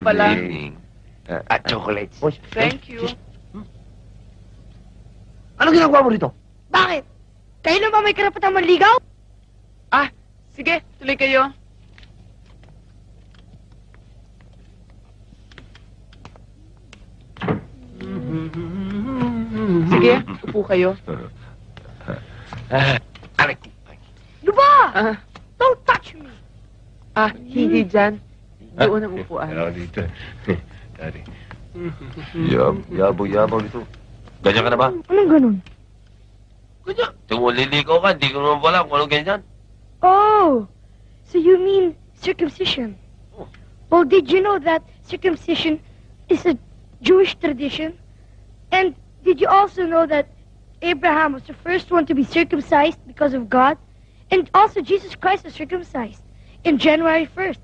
pala. At chocolates. Thank you. Anong ginagawa mo rito? Bakit? Kayo na ba may karapatang manligaw? Ah, sige, tuloy kayo. Sige, upo kayo. Aray ko. Luba! Ah, Don't touch me! hindi dyan. Doon ang upuan. Ano dito? Dari. Yabo dito. Ganyan ka na ba? Anong ganun? Ganyan. Tumuliligaw ka, hindi ko naman wala kung anong ganyan. Oh! So you mean circumcision? Oh. Well, did you know that circumcision is a Jewish tradition? And did you also know that Abraham was the first one to be circumcised because of God? And also Jesus Christ was circumcised in January 1st.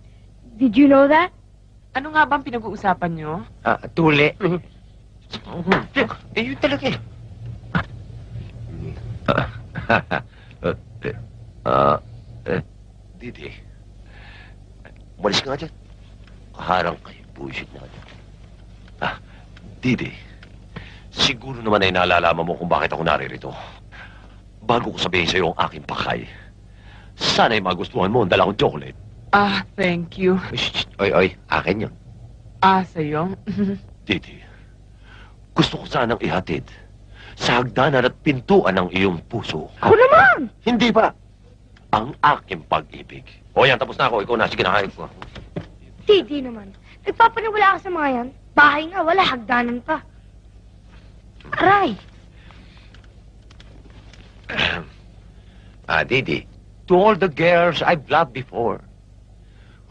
Did you know that? Ano nga bang pinag-uusapan nyo? Tuli. Yun talaga eh. Didi. Umalis ka nga dyan. Kaharang kayo. Bullshit na dyan. Didi. Siguro naman ay naalalaman mo kung bakit ako naririto. Bago ko sabihin sa'yo ang aking pakay, sana'y magustuhan mo ang dala kong chocolate. Thank you. Oy, akin yun. Sa'yo? Didi, gusto ko sanang ihatid sa hagdanan at pintuan ng iyong puso. Ako naman! Hindi ba? Ang aking pag-ibig. O yan, tapos na ako. Ikaw na, sige na, hayop ko. Hindi naman. Nagpapaniwala ka sa mga yan. Bahay nga, wala. Hagdanan pa. Aray! Didi, to all the girls I've loved before,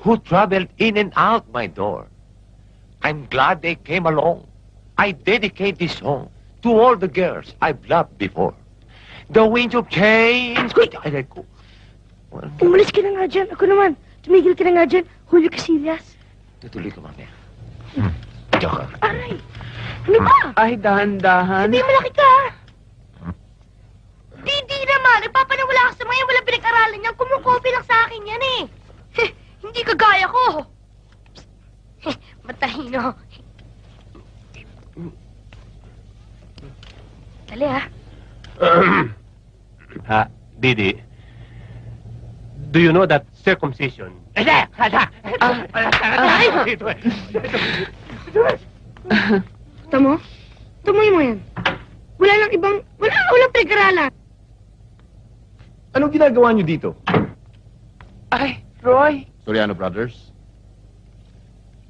who traveled in and out my door, I'm glad they came along. I dedicate this song to all the girls I've loved before. The winds of change... Ay, ko. Umalis ka na nga dyan. Ako naman. Tumigil ka na nga dyan. Julio Casillas. Tutuloy ka, mamaya. Joke. Aray! Ano ba? Ay, dahan-dahan. Sabi malaki ka. Di naman. Nagpapaniwala ka sa mga yan. Walang pinag-aralan niyan. Kumukopi lang sa akin yan eh. Hindi kagaya ko. Matahino. Dali Didi, do you know that circumcision? Tamo? Tamoy mo yan. Wala lang ibang... Walang pinag-aralan. Anong ginagawa niyo dito? Ay, Roy. Soriano Brothers?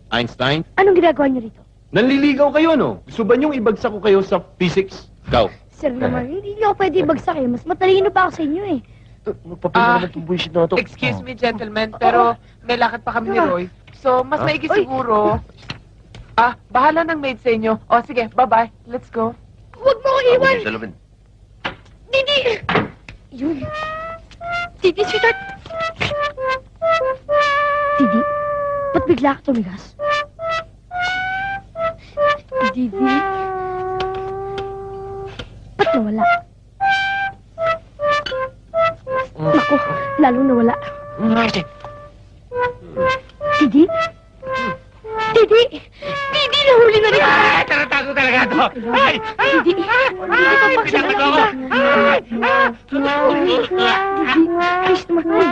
Einstein? Anong ginagawa niyo rito? Nanliligaw kayo, no? Gusto ba niyong ibagsak ko kayo sa physics? Ikaw. Sir naman, hindi niyo ako pwede ibagsak eh. Mas matalino pa ako sa inyo eh. Magpapila naman itong bullshit na ito. Excuse me, gentlemen, pero may lakad pa kami ni Roy. So, mas maigi siguro. Bahala ng maid sa inyo. O, sige, bye-bye. Let's go. Huwag mo ko iwan! Salamin. Didi! Yun. Didi, sweetheart. Didi, ba't bigla ka tumigas? Didi. Ba't nawala? Naku, lalo nawala. Didi? Didi! Didi, nahuli na rin! Taratago talaga ito! Ay! Didi! Didi, papaksala kita! Didi, please naman.